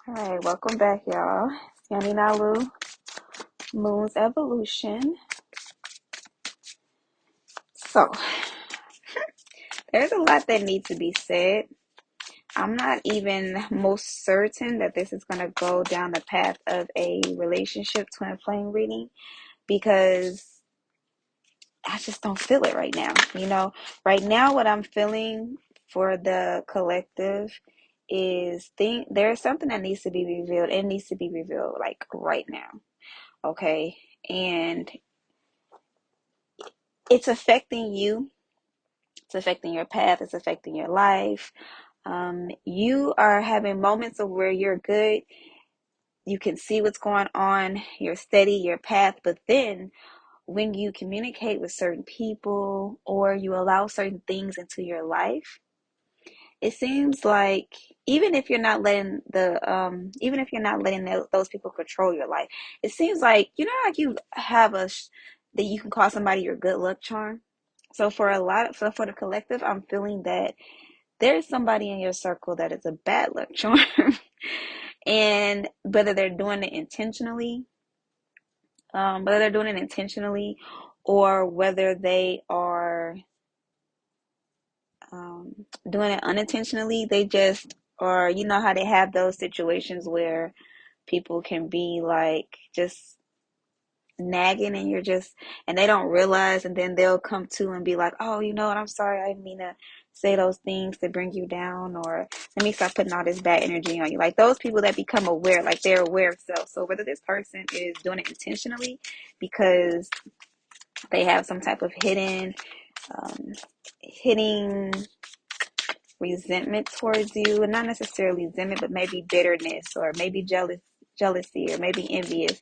All right, welcome back, y'all. It's Yanni Nalu, Moon's Evolution. So, there's a lot that needs to be said. I'm not even most certain that this is going to go down the path of a relationship twin flame reading because I just don't feel it right now. Right now, what I'm feeling for the collective is there's something that needs to be revealed. It needs to be revealed like right now. Okay. And it's affecting you. It's affecting your path. It's affecting your life. You are having moments of where you're good. You can see what's going on. You're steady, your path. But then when you communicate with certain people or you allow certain things into your life, it seems like even if you're not letting those people control your life, it seems like like you have that you can call somebody your good luck charm. So for the collective, I'm feeling that there's somebody in your circle that is a bad luck charm. And whether they're doing it intentionally or whether they are doing it unintentionally, they just, or how they have those situations where people can be like just nagging and they don't realize, and then they'll come to and be like, oh, you know what, I'm sorry, I didn't mean to say those things to bring you down, or let me stop putting all this bad energy on you. Like those people that become aware, like they're aware of self. So whether this person is doing it intentionally because they have some type of hidden resentment towards you, and not necessarily resentment, but maybe bitterness or maybe jealousy or maybe envious.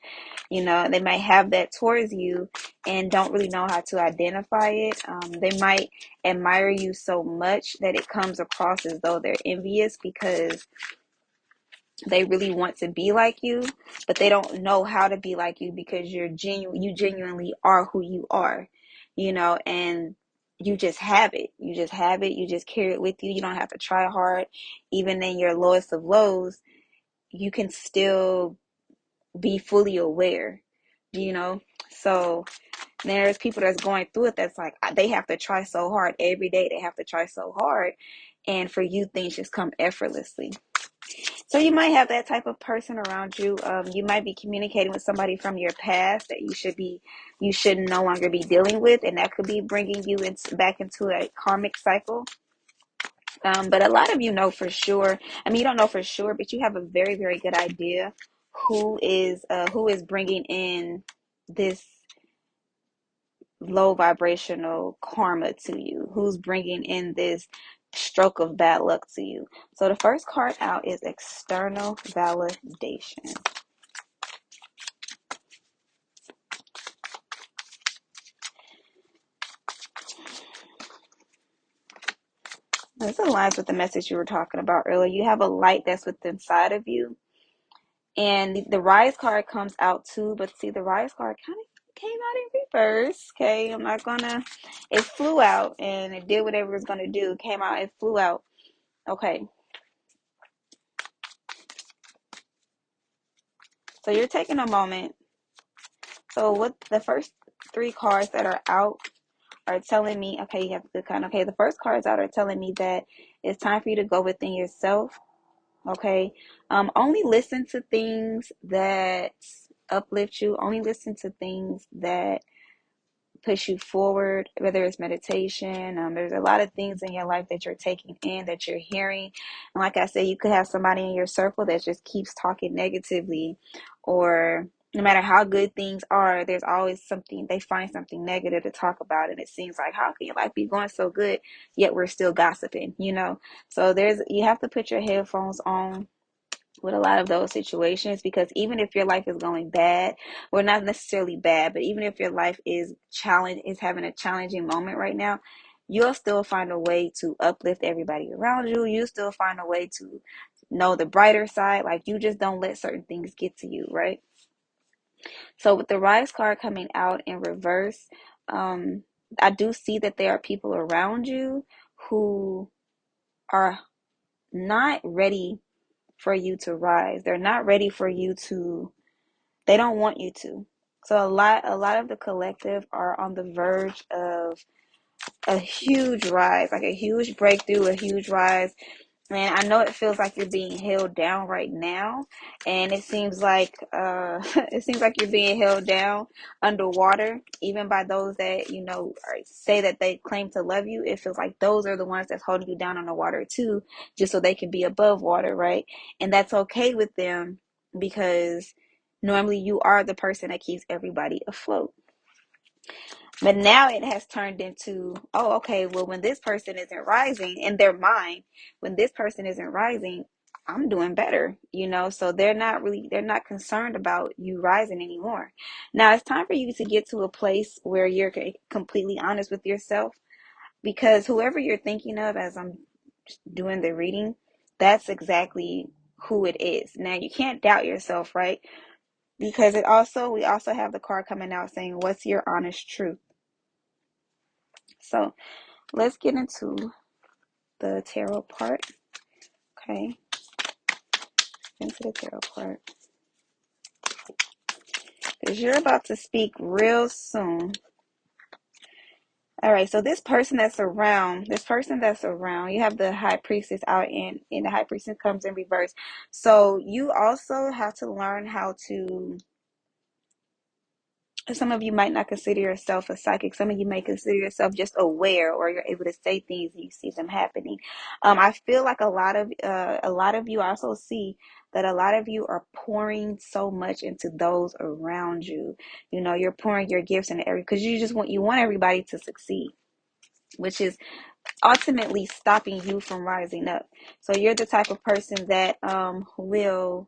They might have that towards you and don't really know how to identify it. They might admire you so much that it comes across as though they're envious because they really want to be like you, but they don't know how to be like you because you genuinely are who you are, and you just have it. You just have it. You just carry it with you. You don't have to try hard. Even in your lowest of lows, you can still be fully aware, you know? So there's people that's going through it that's like they have to try so hard every day. They have to try so hard. And for you, things just come effortlessly. So you might have that type of person around you. You might be communicating with somebody from your past that you should no longer be dealing with, and that could be bringing you back into a karmic cycle. But a lot of you know for sure. I mean, you don't know for sure, but you have a very, very good idea who is bringing in this low vibrational karma to you, who's bringing in this stroke of bad luck to you. So the first card out is external validation. This aligns with the message you were talking about earlier. You have a light that's within inside of you. And the rise card comes out too, but see, the rise card kind of came out in reverse. Okay, I'm not gonna, it flew out and it did whatever it was gonna do. It came out, it flew out. Okay, so you're taking a moment. So what the first three cards that are out are telling me, okay, you have a good kind. Okay, the first cards out are telling me that it's time for you to go within yourself. Okay, only listen to things that uplift you. Only listen to things that push you forward, whether it's meditation. There's a lot of things in your life that you're taking in, that you're hearing. And like I said, you could have somebody in your circle that just keeps talking negatively, or no matter how good things are, there's always something, they find something negative to talk about. And it seems like, how can your life be going so good, yet we're still gossiping? So you have to put your headphones on with a lot of those situations, because even if your life is going bad, well, not necessarily bad, but even if your life is having a challenging moment right now, you'll still find a way to uplift everybody around you. You still find a way to know the brighter side. Like, you just don't let certain things get to you, right? So with the rise card coming out in reverse, I do see that there are people around you who are not ready for you to rise. They're not ready for you to, they don't want you to. So a lot of the collective are on the verge of a huge rise, like a huge breakthrough, a huge rise. And I know it feels like you're being held down right now, and it seems like it seems like you're being held down underwater, even by those that say that they claim to love you. It feels like those are the ones that's holding you down underwater too, just so they can be above water, right? And that's okay with them because normally you are the person that keeps everybody afloat. But now it has turned into, oh, okay, well, when this person isn't rising in their mind, when this person isn't rising, I'm doing better, so they're not concerned about you rising anymore. Now it's time for you to get to a place where you're completely honest with yourself, because whoever you're thinking of as I'm doing the reading, that's exactly who it is. Now you can't doubt yourself, right? Because we also have the card coming out saying, what's your honest truth? So let's get into the tarot part. Okay, into the tarot part. Because you're about to speak real soon. All right, so this person that's around, you have the high priestess out and the high priestess comes in reverse. So you also have to learn how to, some of you might not consider yourself a psychic. Some of you may consider yourself just aware, or you're able to say things and you see them happening. I feel like a lot of you, I also see that a lot of you are pouring so much into those around you. You're pouring your gifts into because you want everybody to succeed, which is ultimately stopping you from rising up. So you're the type of person that will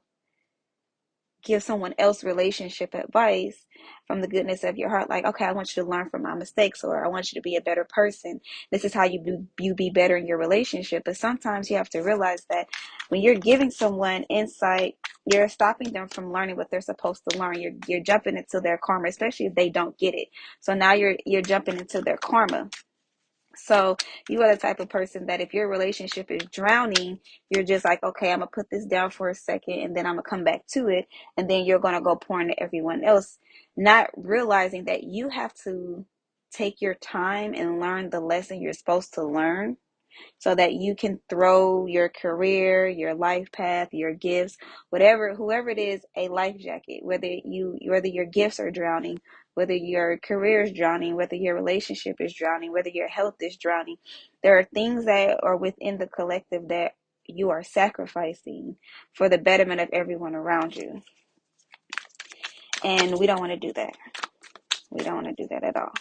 give someone else relationship advice from the goodness of your heart, like, okay, I want you to learn from my mistakes, or I want you to be a better person. This is how you be better in your relationship. But sometimes you have to realize that when you're giving someone insight, you're stopping them from learning what they're supposed to learn. You're jumping into their karma, especially if they don't get it. So now you're jumping into their karma. So you are the type of person that if your relationship is drowning, you're just like, okay, I'm going to put this down for a second and then I'm going to come back to it. And then you're going to go pour into everyone else, not realizing that you have to take your time and learn the lesson you're supposed to learn, so that you can throw your career, your life path, your gifts, whoever it is, a life jacket. Whether your gifts are drowning, whether your career is drowning, whether your relationship is drowning, whether your health is drowning, there are things that are within the collective that you are sacrificing for the betterment of everyone around you. And we don't want to do that. We don't want to do that at all.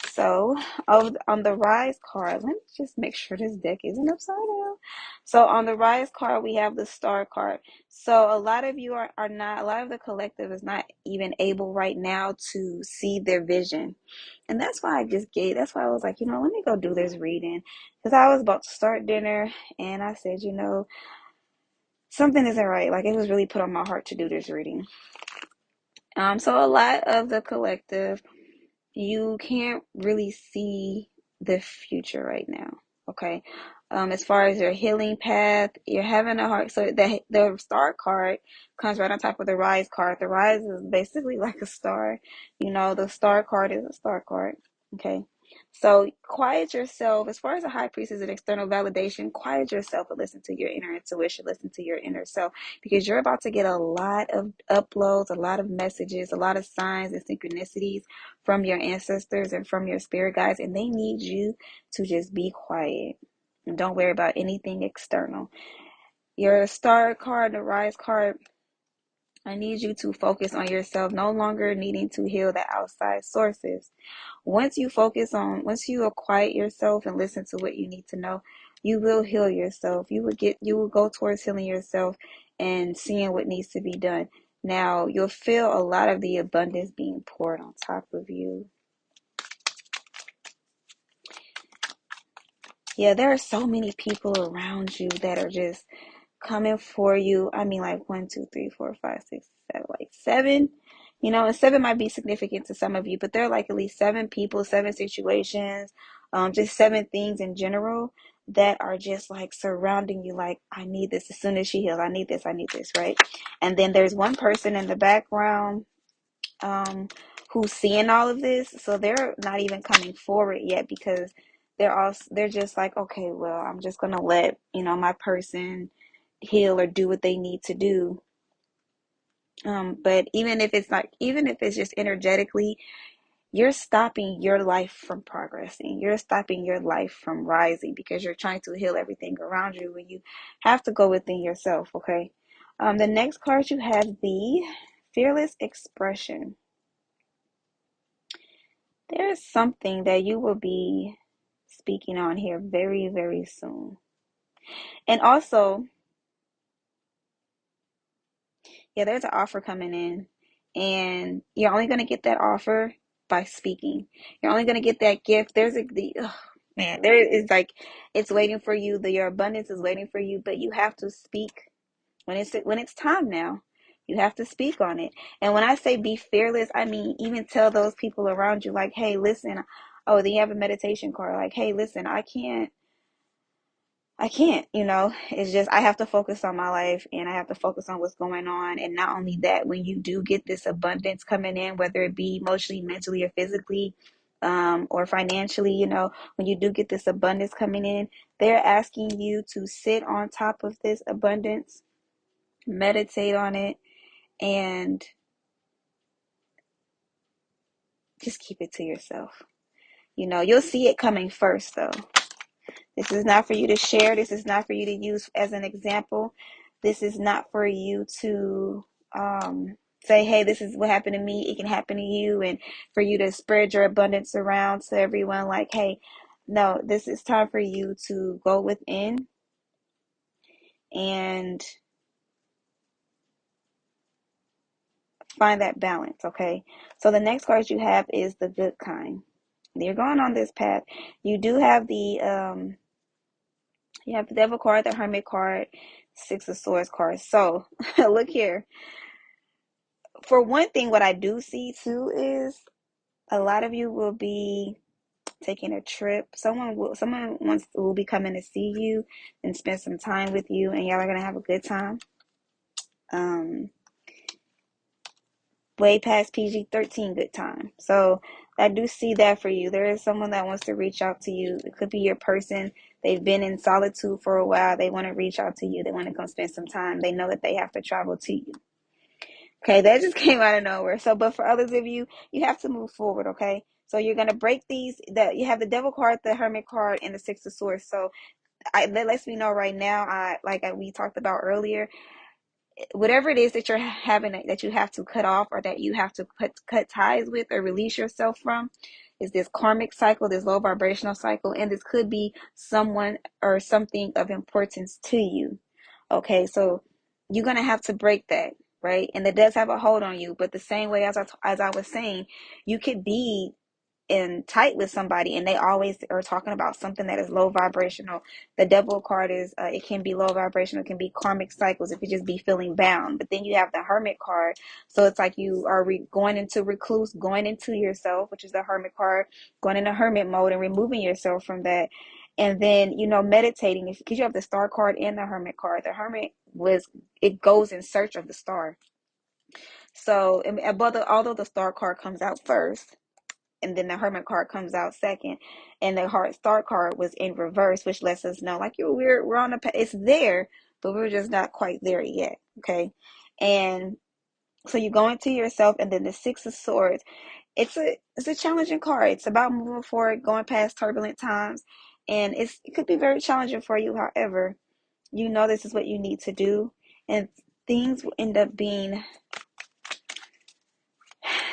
So on the Rise card, let me just make sure this deck isn't upside down. So on the Rise card, we have the Star card. So a lot of you are not, a lot of the collective is not even able right now to see their vision. And that's why that's why I was like, let me go do this reading. Because I was about to start dinner and I said, something isn't right. Like, it was really put on my heart to do this reading. So a lot of the collective, you can't really see the future right now. Okay. As far as your healing path, you're having a hard, so the Star card comes right on top of the Rise card. The Rise is basically like a star. The Star card is a star card. Okay. So quiet yourself. As far as a high priestess and external validation, quiet yourself and listen to your inner intuition, listen to your inner self, because you're about to get a lot of uploads, a lot of messages, a lot of signs and synchronicities from your ancestors and from your spirit guides, and they need you to just be quiet and don't worry about anything external. Your Star card, the Rise card, I need you to focus on yourself, no longer needing to heal the outside sources. Once you quiet yourself and listen to what you need to know, you will heal yourself. You will go towards healing yourself and seeing what needs to be done. Now, you'll feel a lot of the abundance being poured on top of you. Yeah, there are so many people around you that are just coming for you. I mean, like 1, 2, 3, 4, 5, 6, 7, like 7. And 7 might be significant to some of you, but there are like at least 7 people, 7 situations, just 7 things in general that are just like surrounding you, like, I need this as soon as she heals. I need this, right? And then there's one person in the background um, who's seeing all of this, so they're not even coming forward yet because they're just like, okay, well, I'm just gonna let my person heal or do what they need to do. But even if it's just energetically, you're stopping your life from progressing. You're stopping your life from rising because you're trying to heal everything around you when you have to go within yourself, okay? The next card you have the fearless expression. There is something that you will be speaking on here very, very soon. And also, yeah, there's an offer coming in, and you're only going to get that offer by speaking. You're only going to get that gift. Man, there is like, it's waiting for you. Your abundance is waiting for you, but you have to speak when it's time now. You have to speak on it. And when I say be fearless, I mean even tell those people around you, like, hey, listen. Oh, then you have a meditation card. Like, hey, listen, I can't, it's just I have to focus on my life and I have to focus on what's going on. And not only that, when you do get this abundance coming in, whether it be emotionally, mentally, or physically, or financially, when you do get this abundance coming in, they're asking you to sit on top of this abundance, meditate on it, and just keep it to yourself. You'll see it coming first, though. This is not for you to share. This is not for you to use as an example. This is not for you to say, hey, this is what happened to me. It can happen to you. And for you to spread your abundance around to everyone like, hey, no, this is time for you to go within and find that balance, okay? So the next card you have is the good kind. You're going on this path. You do have you have the Devil card, the Hermit card, Six of Swords card. So look here. For one thing, what I do see too is a lot of you will be taking a trip. Someone will be coming to see you and spend some time with you, and y'all are gonna have a good time. Way past PG-13 good time. So I do see that for you. There is someone that wants to reach out to you. It could be your person. They've been in solitude for a while. They want to reach out to you. They want to come spend some time. They know that they have to travel to you. Okay, that just came out of nowhere. So, but for others of you, you have to move forward, okay? So you're gonna break these. That you have the Devil card, the Hermit card, and the Six of Swords. So that lets me know right now. We talked about earlier, whatever it is that you're having that you have to cut off or that you have to cut ties with or release yourself from is this karmic cycle, this low vibrational cycle, and this could be someone or something of importance to you. Okay, so you're gonna have to break that, right? And it does have a hold on you, but the same way as I was saying, you could be in tight with somebody and they always are talking about something that is low vibrational. The Devil card is it can be low vibrational, it can be karmic cycles, it could just be feeling bound. But then you have the Hermit card, so it's like you are going into recluse, going into yourself, which is the Hermit card, going into hermit mode and removing yourself from that. And then meditating, because you have the Star card and the Hermit card. The Hermit it goes in search of the star. So although the Star card comes out first, and then the Hermit card comes out second, and the Heart Star card was in reverse, which lets us know like we're on it's there, but we're just not quite there yet. Okay, and so you go into yourself, and then the Six of Swords. It's a challenging card. It's about moving forward, going past turbulent times, and it could be very challenging for you. However, this is what you need to do, and things will end up being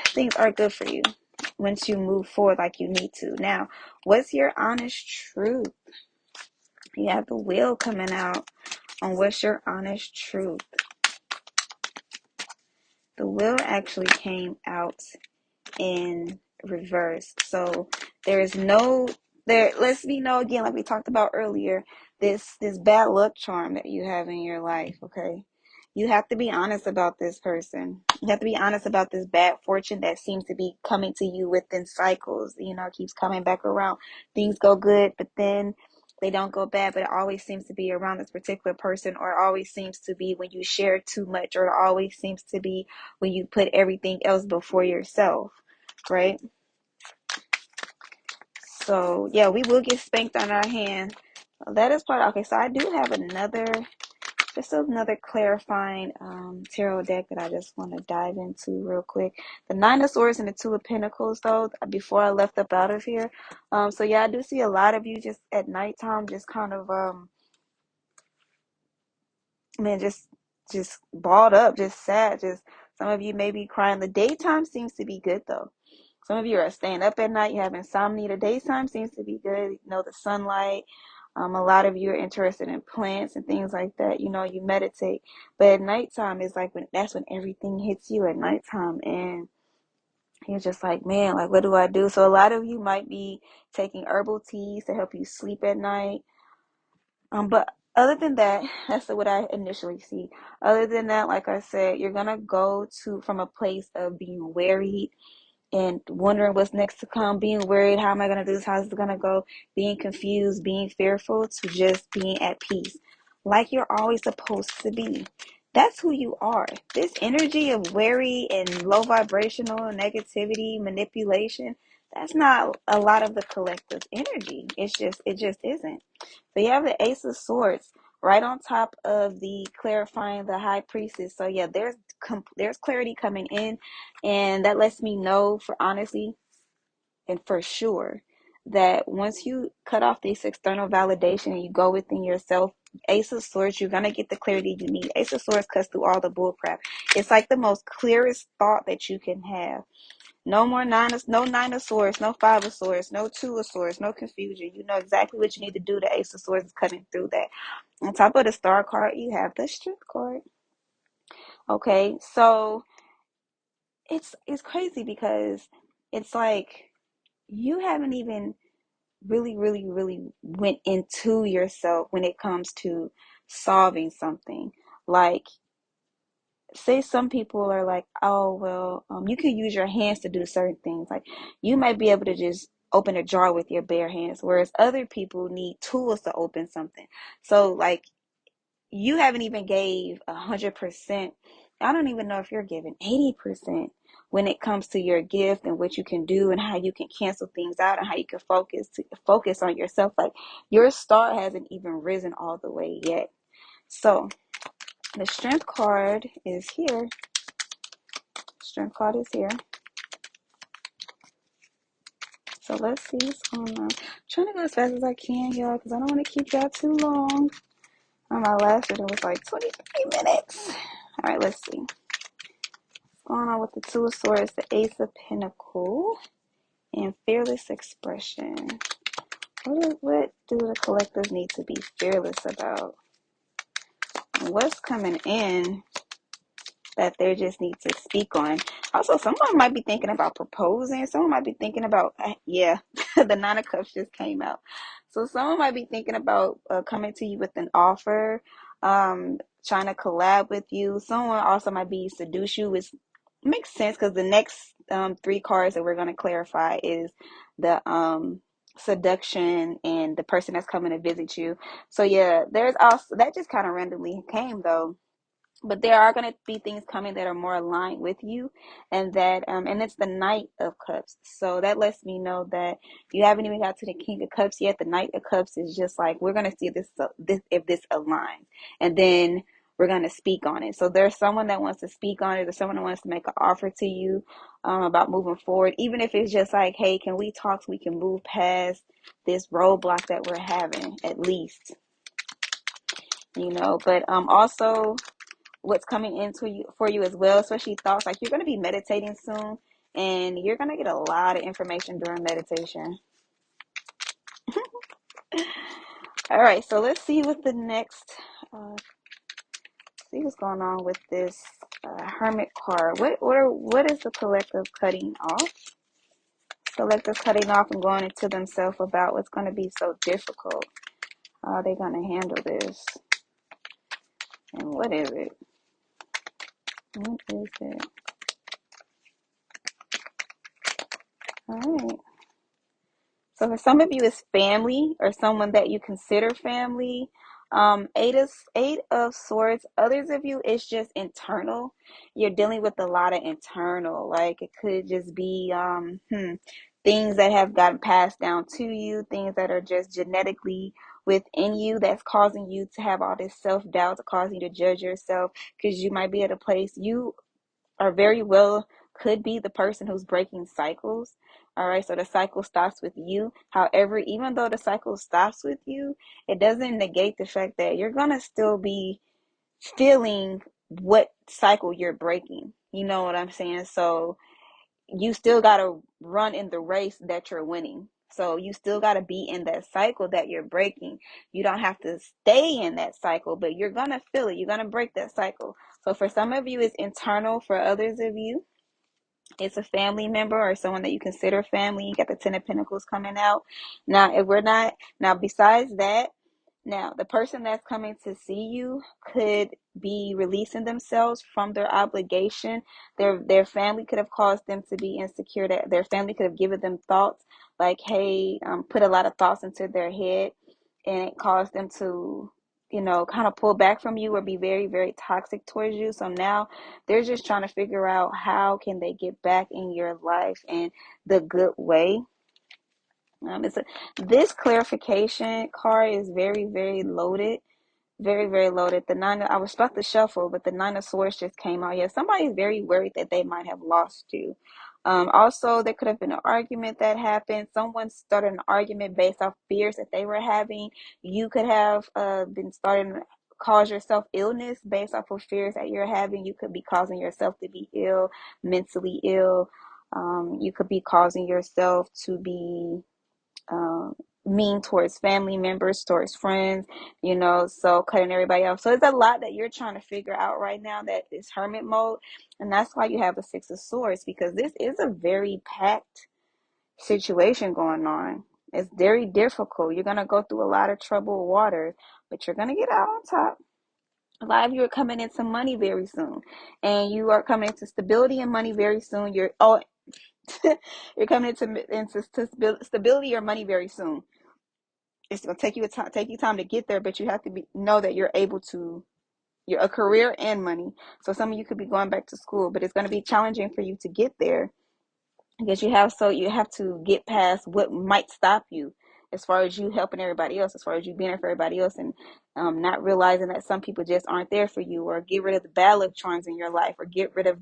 things are good for you once you move forward like you need to. Now, what's your honest truth? You have the Wheel coming out on what's your honest truth. The Wheel actually came out in reverse. So let's be know again, like we talked about earlier, this bad luck charm that you have in your life, okay? You have to be honest about this person. You have to be honest about this bad fortune that seems to be coming to you within cycles. It keeps coming back around. Things go good, but then they don't go bad, but it always seems to be around this particular person, or it always seems to be when you share too much, or it always seems to be when you put everything else before yourself, right? So yeah, we will get spanked on our hand. That is part. Okay, so I do have just another clarifying tarot deck that I just want to dive into real quick. The Nine of Swords and the Two of Pentacles, though, before I left up out of here. So yeah, I do see a lot of you just at nighttime, just kind of man, just balled up, just sad. Just some of you may be crying. The daytime seems to be good though. Some of you are staying up at night, you have insomnia. The daytime seems to be good. You know, the sunlight. A lot of you are interested in plants and things like that. You know, you meditate. But at nighttime is like that's when everything hits you at nighttime. And you're just like, man, like what do I do? So a lot of you might be taking herbal teas to help you sleep at night. But other than that, that's what I initially see. Other than that, like I said, you're gonna go to from a place of being worried and wondering what's next to come, being worried, how am I going to do this, how's it going to go, being confused, being fearful, to just being at peace, like you're always supposed to be. That's who you are. This energy of worry and low vibrational negativity, manipulation, that's not a lot of the collective energy. It just isn't. So you have the Ace of Swords right on top of the clarifying the High Priestess. So yeah, there's clarity coming in, and that lets me know for honestly and for sure that once you cut off this external validation and you go within yourself, Ace of Swords, you're gonna get the clarity you need. Ace of Swords cuts through all the bullcrap. It's like the most clearest thought that you can have. No more no Nine of Swords, no Five of Swords, no Two of Swords, no confusion. You know exactly what you need to do. The Ace of Swords is cutting through that. On top of the Star card, you have the Strength card. Okay, so it's crazy because it's like you haven't even really went into yourself when it comes to solving something. Like, say some people are like, oh, well, you can use your hands to do certain things. Like, you might be able to just open a jar with your bare hands, whereas other people need tools to open something. So, like, you haven't even gave 100%. I don't even know if you're giving 80% when it comes to your gift and what you can do and how you can cancel things out and how you can focus on yourself. Like, your star hasn't even risen all the way yet. So the Strength card is here. Strength card is here. So let's see what's going on. I'm trying to go as fast as I can, y'all, because I don't want to keep y'all too long. On my last video was like 23 minutes. All right, let's see. What's going on with the Two of Swords, the Ace of Pentacles, and fearless expression? What do the collectives need to be fearless about? And what's coming in that they just need to speak on? Also, someone might be thinking about proposing. Someone might be thinking about, yeah, the Nine of Cups just came out. So someone might be thinking about coming to you with an offer, trying to collab with you. Someone also might be seduce you, which makes sense because the next three cards that we're going to clarify is the seduction and the person that's coming to visit you. So yeah, there's also that just kind of randomly came though. But there are going to be things coming that are more aligned with you, and that and it's the Knight of Cups, so that lets me know that you haven't even got to the King of Cups yet. The Knight of Cups is just like, we're going to see this if this aligns, and then we're going to speak on it. So there's someone that wants to speak on it, or someone that wants to make an offer to you about moving forward, even if it's just like, hey, can we talk so we can move past this roadblock that we're having, at least, you know. But also what's coming into you for you as well, especially thoughts, like you're going to be meditating soon, and you're going to get a lot of information during meditation. All right, so let's see what the next see what's going on with this Hermit card. What is the collective cutting off? Collective cutting off and going into themselves about what's going to be so difficult. How are they going to handle this? And what is it? What is it? All right. So for some of you, it's family or someone that you consider family. Eight of Swords. Others of you, it's just internal. You're dealing with a lot of internal. Like it could just be things that have gotten passed down to you, things that are just genetically within you that's causing you to have all this self-doubt, causing you to judge yourself because you might be at a place you are very well could be the person who's breaking cycles. All right, so the cycle stops with you. However, even though the cycle stops with you, it doesn't negate the fact that you're gonna still be feeling what cycle you're breaking. You know what I'm saying? So you still gotta run in the race that you're winning. So you still gotta be in that cycle that you're breaking. You don't have to stay in that cycle, but you're gonna feel it. You're gonna break that cycle. So for some of you, it's internal. For others of you, it's a family member or someone that you consider family. You got the Ten of Pentacles coming out. Now, if we're not, now besides that, now the person that's coming to see you could be releasing themselves from their obligation. Their family could have caused them to be insecure. That their family could have given them thoughts like, hey, put a lot of thoughts into their head, and it caused them to, kind of pull back from you or be very, very toxic towards you. So now they're just trying to figure out how can they get back in your life in the good way. This clarification card is very, very loaded. Very, very loaded. I was about to shuffle, but the Nine of Swords just came out. Yeah, somebody's very worried that they might have lost you. Also, there could have been an argument that happened. Someone started an argument based off fears that they were having. You could have been starting to cause yourself illness based off of fears that you're having. You could be causing yourself to be ill, mentally ill. You could be causing yourself to be um, mean towards family members, towards friends, so cutting everybody off. So it's a lot that you're trying to figure out right now that is hermit mode. And that's why you have the Six of Swords, because this is a very packed situation going on. It's very difficult. You're going to go through a lot of troubled waters, but you're going to get out on top. A lot of you are coming into money very soon, and you are coming into stability and money very soon. You're coming into stability or money very soon. It's gonna take you time to get there, but you have to know that you're able to. You're a career and money. So some of you could be going back to school, but it's going to be challenging for you to get there because you have to get past what might stop you, as far as you helping everybody else, as far as you being there for everybody else, and not realizing that some people just aren't there for you, or get rid of the bad electrons in your life, or get rid of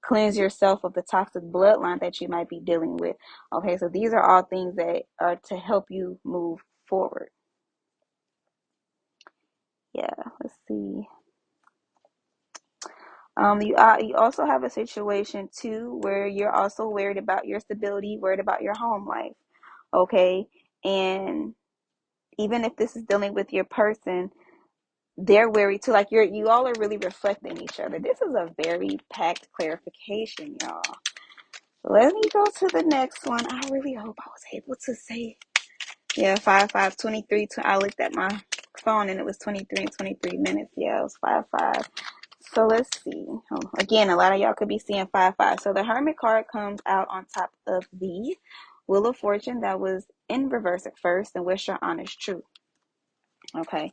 cleanse yourself of the toxic bloodline that you might be dealing with. Okay, so these are all things that are to help you move forward. Yeah, let's see. You also have a situation too where you're also worried about your stability, worried about your home life. Okay, and even if this is dealing with your person, they're worried too. Like you all are really reflecting each other. This is a very packed clarification, y'all. Let me go to the next one. I really hope I was able to say, yeah, 5-5-23. I looked at my phone and it was 23 and 23 minutes. Yeah, it was 5-5. So let's see. Again, a lot of y'all could be seeing 5-5. So the Hermit card comes out on top of the Wheel of Fortune that was in reverse at first, and what's your honest truth? Okay.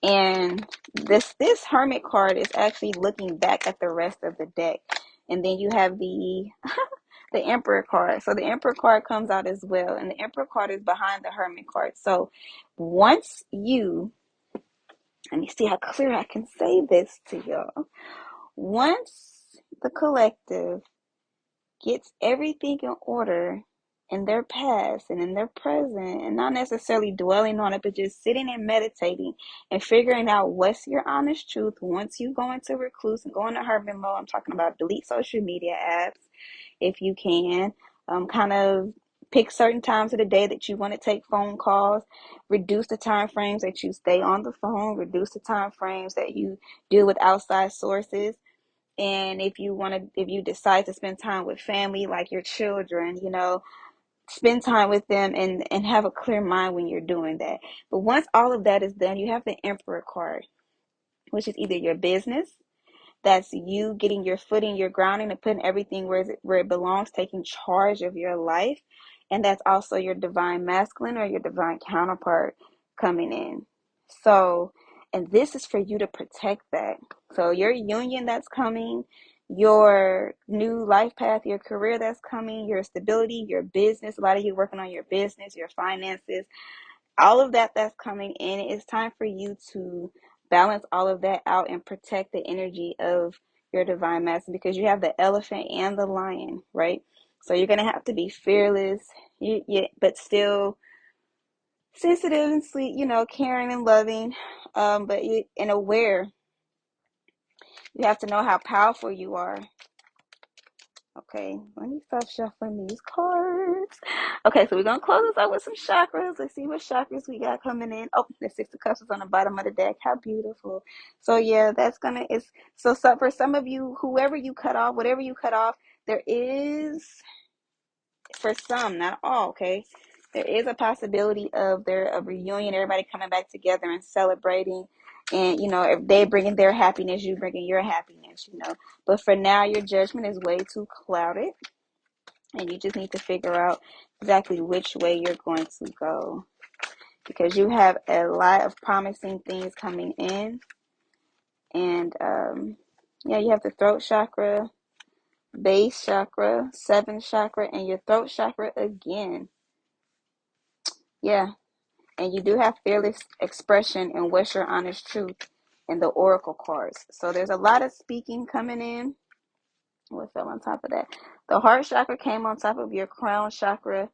And this Hermit card is actually looking back at the rest of the deck. And then you have the the Emperor card. So the Emperor card comes out as well, and the Emperor card is behind the Hermit card. So once you, let me see how clear I can say this to y'all. Once the collective gets everything in order in their past and in their present, and not necessarily dwelling on it, but just sitting and meditating and figuring out what's your honest truth. Once you go into recluse and go into hermit mode, I'm talking about delete social media apps if you can. Kind of pick certain times of the day that you want to take phone calls. Reduce the time frames that you stay on the phone. Reduce the time frames that you deal with outside sources. And if you decide to spend time with family, like your children, spend time with them and have a clear mind when you're doing that. But once all of that is done, you have the Emperor card, which is either your business, that's you getting your footing, your grounding, and putting everything where it belongs, taking charge of your life. And that's also your divine masculine or your divine counterpart coming in. So, and this is for you to protect that. So your union that's coming, your new life path, your career that's coming, your stability, your business, a lot of you working on your business, your finances, all of that that's coming in, it's time for you to balance all of that out and protect the energy of your divine masculine, because you have the elephant and the lion, right? So you're going to have to be fearless, but still sensitive and sweet, caring and loving, and aware. You have to know how powerful you are. Okay, let me stop shuffling these cards. Okay, so we're going to close this out with some chakras. Let's see what chakras we got coming in. Oh, the Six of Cups is on the bottom of the deck. How beautiful. So, yeah, for some of you, whoever you cut off, whatever you cut off, there is, for some, not all, okay, there is a possibility of a reunion, everybody coming back together and celebrating. And, if they bringing their happiness, you bringing your happiness. But for now, your judgment is way too clouded. And you just need to figure out exactly which way you're going to go. Because you have a lot of promising things coming in. And, you have the throat chakra, base chakra, seventh chakra, and your throat chakra again. Yeah. And you do have fearless expression and what's your honest truth in the oracle cards. So there's a lot of speaking coming in. What fell on top of that? The heart chakra came on top of your crown chakra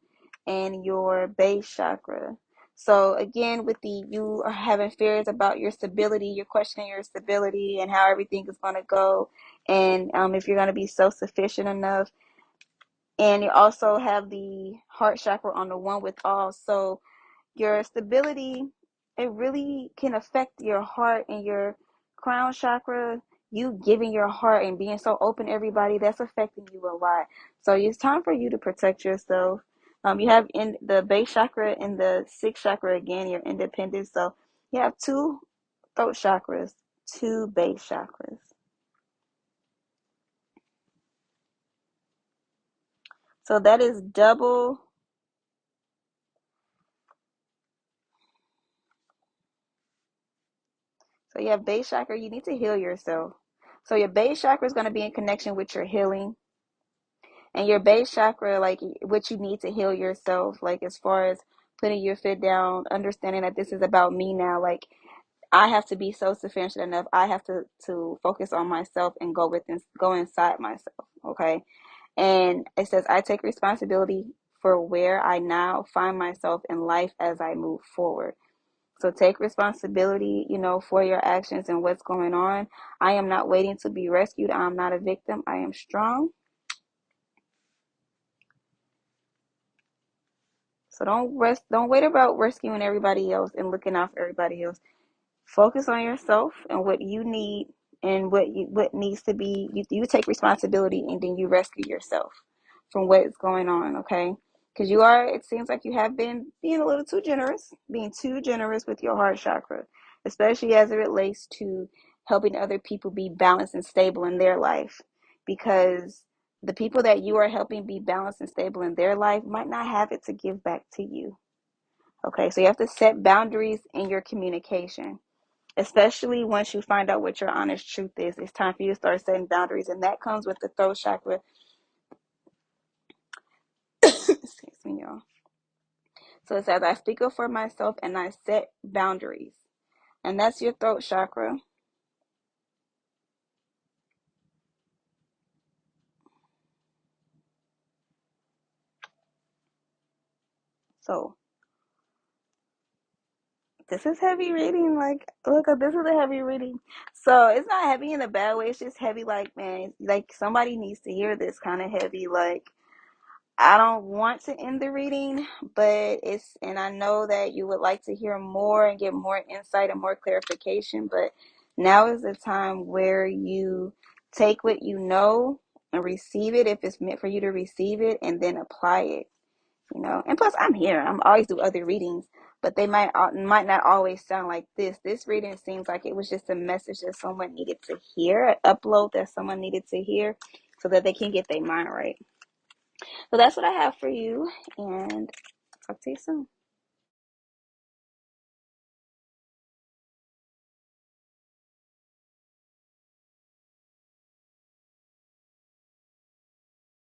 and your base chakra. So again, you are having fears about your stability, you're questioning your stability and how everything is going to go, and if you're going to be self-sufficient enough. And you also have the heart chakra on the one with all. So your stability, it really can affect your heart and your crown chakra. You giving your heart and being so open to everybody, that's affecting you a lot. So it's time for you to protect yourself. You have in the base chakra and the sixth chakra again, your independence. So you have two throat chakras, two base chakras. So that is double. So you have base chakra, you need to heal yourself. So your base chakra is going to be in connection with your healing. And your base chakra, like what you need to heal yourself, like as far as putting your foot down, understanding that this is about me now. Like I have to be so sufficient enough. I have to focus on myself and go inside myself. Okay. And it says, I take responsibility for where I now find myself in life as I move forward. So take responsibility, for your actions and what's going on. I am not waiting to be rescued. I'm not a victim. I am strong. So don't wait about rescuing everybody else and looking out for everybody else. Focus on yourself and what you need and what needs to be. You take responsibility and then you rescue yourself from what is going on, okay? Because it seems like you have been being a little too generous, being too generous with your heart chakra, especially as it relates to helping other people be balanced and stable in their life. Because the people that you are helping be balanced and stable in their life might not have it to give back to you. Okay, so you have to set boundaries in your communication, especially once you find out what your honest truth is. It's time for you to start setting boundaries, and that comes with the throat chakra. Excuse me, y'all. So it says, I speak up for myself and I set boundaries. And that's your throat chakra. So this is heavy reading. Like, look, this is a heavy reading. So it's not heavy in a bad way. It's just heavy, like, man, like somebody needs to hear this kind of heavy. Like, I don't want to end the reading, and I know that you would like to hear more and get more insight and more clarification, but now is the time where you take what you know and receive it if it's meant for you to receive it, and then apply it. And plus, I'm here. I'm always do other readings, but they might not always sound like this. This reading seems like it was just a message that someone needed to hear, an upload that someone needed to hear so that they can get their mind right. So that's what I have for you, and talk to you soon.